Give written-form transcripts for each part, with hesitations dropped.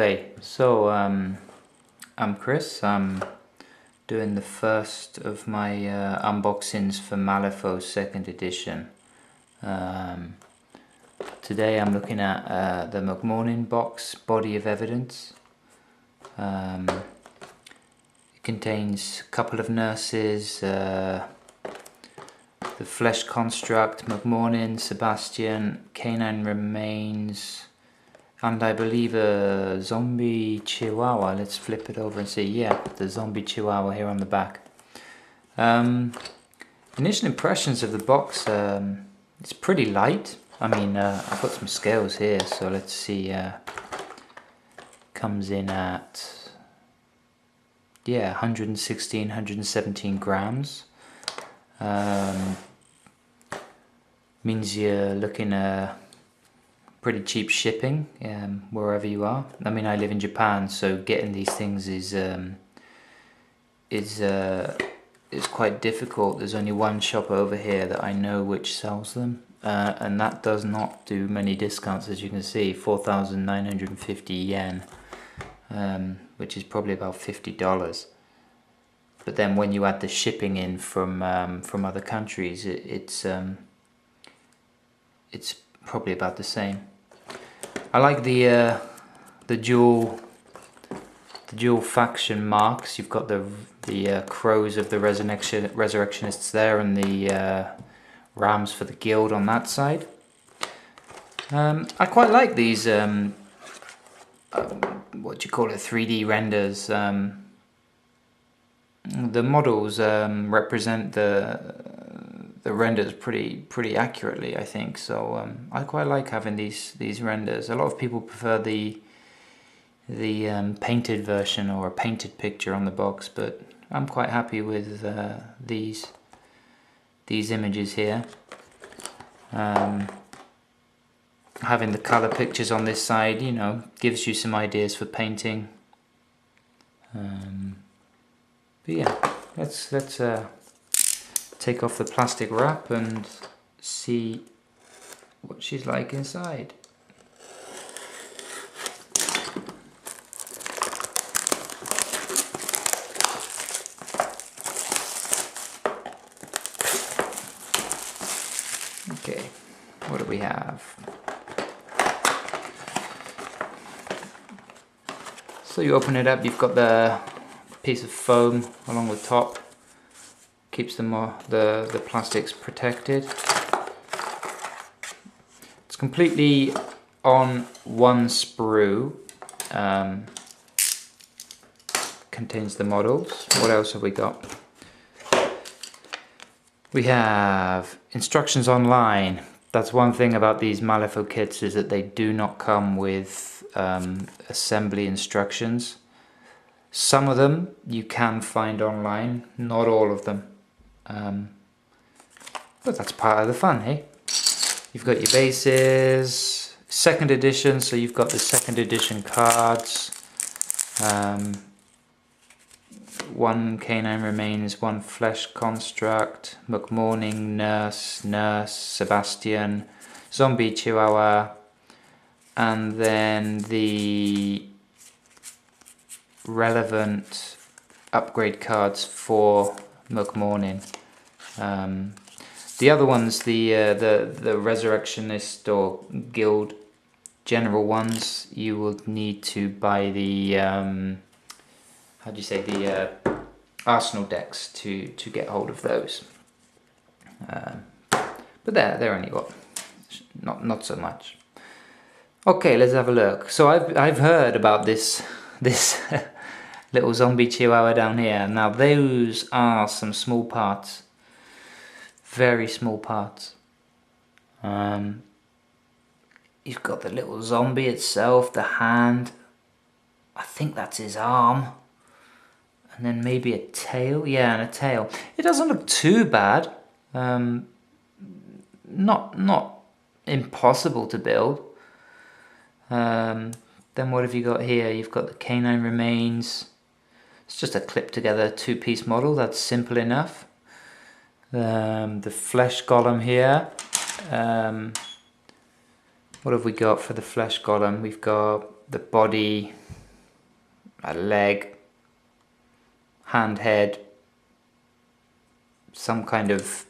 Okay, so I'm Chris. I'm doing the first of my unboxings for Malifaux 2nd edition. Today I'm looking at the McMourning box, Body of Evidence. It contains a couple of nurses, the flesh construct, McMourning, Sebastian, Canine remains, and I believe a zombie chihuahua. Let's flip it over and see. Yeah, the zombie chihuahua here on the back. Initial impressions of the box, it's pretty light. I mean, I've got some scales here, so let's see. Comes in at, yeah, 116, 117 grams. Means you're looking at pretty cheap shipping wherever you are. I mean, I live in Japan, so getting these things is quite difficult. There's only one shop over here that I know which sells them, and that does not do many discounts, as you can see. 4,950 yen, which is probably about $50. But then when you add the shipping in from other countries, it's probably about the same. I like the dual faction marks. You've got the crows of the resurrectionists there, and the rams for the guild on that side. I quite like these what do you call it, 3D renders. The models represent the renders pretty accurately, I think. So I quite like having these renders. A lot of people prefer the painted version or a painted picture on the box, but I'm quite happy with these images here. Having the color pictures on this side, you know, gives you some ideas for painting. But yeah, let's take off the plastic wrap and see what she's like inside. Okay, what do we have? So you open it up, you've got the piece of foam along the top. Keeps the plastics protected. It's completely on one sprue. Contains the models. What else have we got? We have instructions online. That's one thing about these Malifaux kits, is that they do not come with assembly instructions. Some of them you can find online, not all of them. But that's part of the fun, eh? You've got your bases, 2nd edition, so you've got the 2nd edition cards. One canine remains, one flesh construct, McMourning, nurse, Sebastian, zombie chihuahua, and then the relevant upgrade cards for McMourning. The other ones, the resurrectionist or guild general ones, you will need to buy the how do you say, the arsenal decks to get hold of those. But they're only what, not so much. Okay, let's have a look. So I've heard about this little zombie chihuahua down here. Now those are some small parts, very small parts. You've got the little zombie itself, the hand, I think that's his arm, and then maybe a tail. Yeah, and a tail. It doesn't look too bad. Not impossible to build. Then what have you got here? You've got the canine remains. It's just a clip together 2-piece model. That's simple enough. The flesh golem here. What have we got for the flesh golem? We've got the body, a leg, hand, head, some kind of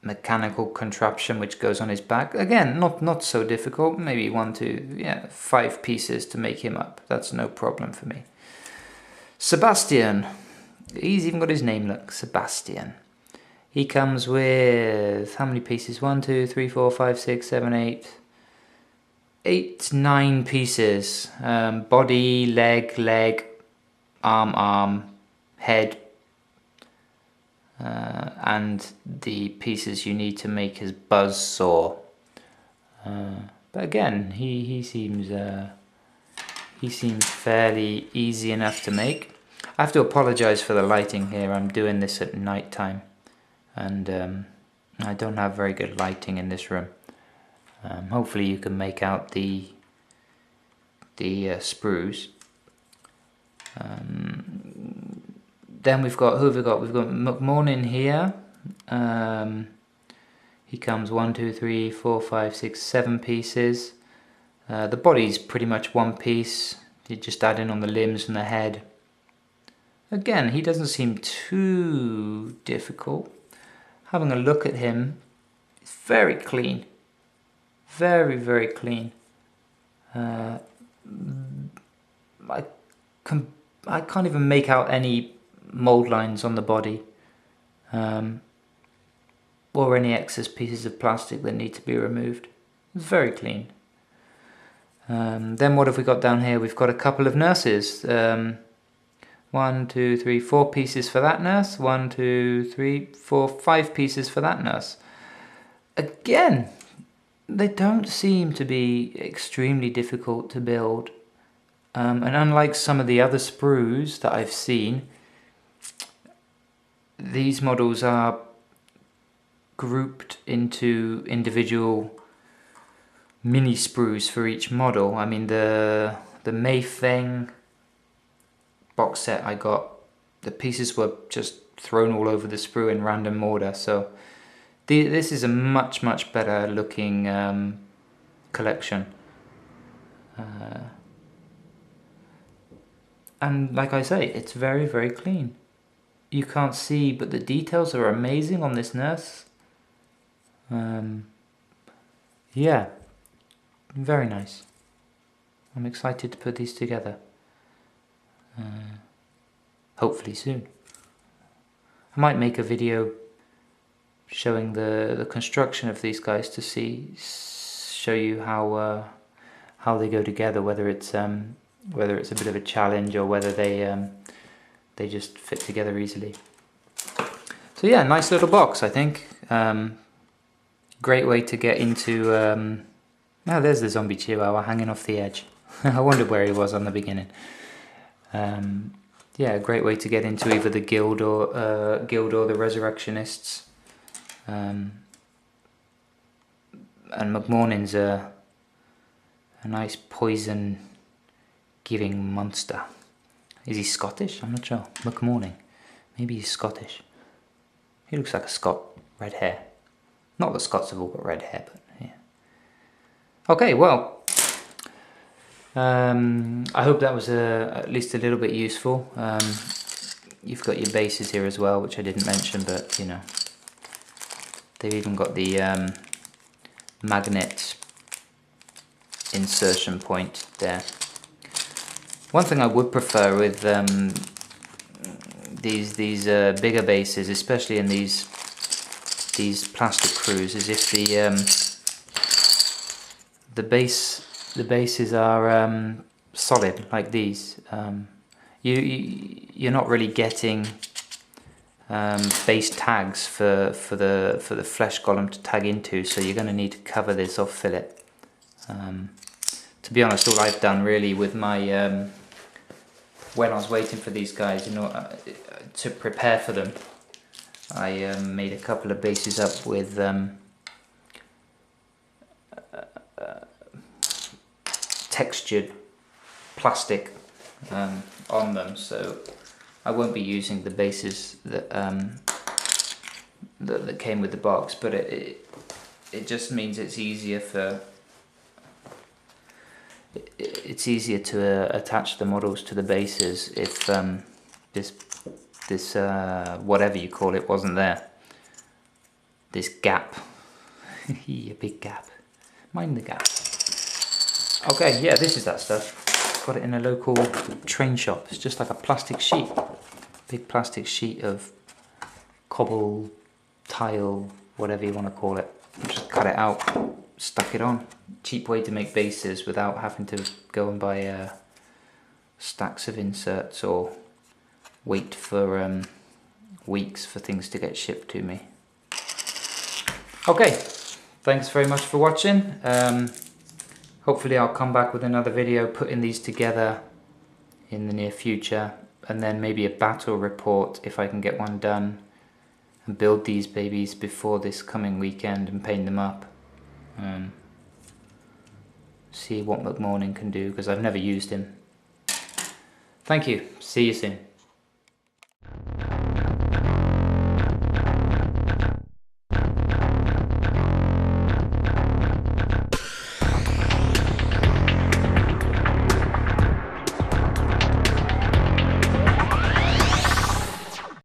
mechanical contraption which goes on his back. Again, not so difficult, maybe 1 to 5 pieces to make him up. That's no problem for me. Sebastian, he's even got his name, look, Sebastian. He comes with how many pieces? 1, 2, 3, 4, 5, 6, 7, 8, 9 pieces. Body, leg, arm, head, and the pieces you need to make his buzzsaw. But again, he seems fairly easy enough to make. I have to apologize for the lighting here. I'm doing this at night time, and I don't have very good lighting in this room. Hopefully you can make out the sprues. Then we've got, who have we got? We've got McMourning here. He comes 1, 2, 3, 4, 5, 6, 7 pieces. The body's pretty much 1 piece. You just add in on the limbs and the head. Again, he doesn't seem too difficult. Having a look at him, it's very clean. Very, very clean. I can't even make out any mold lines on the body, or any excess pieces of plastic that need to be removed. It's very clean. Then what have we got down here? We've got a couple of nurses. 1, 2, 3, 4 pieces for that nurse. 1, 2, 3, 4, 5 pieces for that nurse. Again, they don't seem to be extremely difficult to build. And unlike some of the other sprues that I've seen, these models are grouped into individual mini sprues for each model. I mean, the Mayfeng box set I got, the pieces were just thrown all over the sprue in random order, so this is a much better looking collection. And like I say, it's very, very clean. You can't see, but the details are amazing on this nurse. Yeah, very nice. I'm excited to put these together. Hopefully soon. I might make a video showing the construction of these guys to show you how they go together, whether it's a bit of a challenge or whether they just fit together easily. So yeah, nice little box, I think. Great way to get into... oh, there's the zombie chihuahua hanging off the edge. I wondered where he was on the beginning. Yeah, a great way to get into either the guild or the resurrectionists. And McMourning's a nice poison giving monster. Is he Scottish? I'm not sure. McMourning. Maybe he's Scottish. He looks like a Scot. Red hair. Not that Scots have all got red hair, but yeah. Okay, well. I hope that was at least a little bit useful. You've got your bases here as well, which I didn't mention, but you know. They've even got the magnet insertion point there. One thing I would prefer with these bigger bases, especially in these plastic crews, is if the bases are solid like these. You're not really getting base tags for the flesh golem to tag into, so you're going to need to cover this off fillet. To be honest, all I've done really with my when I was waiting for these guys, you know, to prepare for them, I made a couple of bases up with textured plastic on them, so I won't be using the bases that that came with the box, but it just means it's easier for it's easier to attach the models to the bases if this whatever you call it wasn't there. This gap. A big gap. Mind the gap. Okay, yeah, this is that stuff. Got it in a local train shop. It's just like a plastic sheet. Big plastic sheet of cobble, tile, whatever you want to call it. Just cut it out, stuck it on. Cheap way to make bases without having to go and buy stacks of inserts or wait for weeks for things to get shipped to me. Okay, thanks very much for watching. Hopefully I'll come back with another video putting these together in the near future, and then maybe a battle report if I can get one done, and build these babies before this coming weekend and paint them up. See what McMourning can do, because I've never used him. Thank you. See you soon.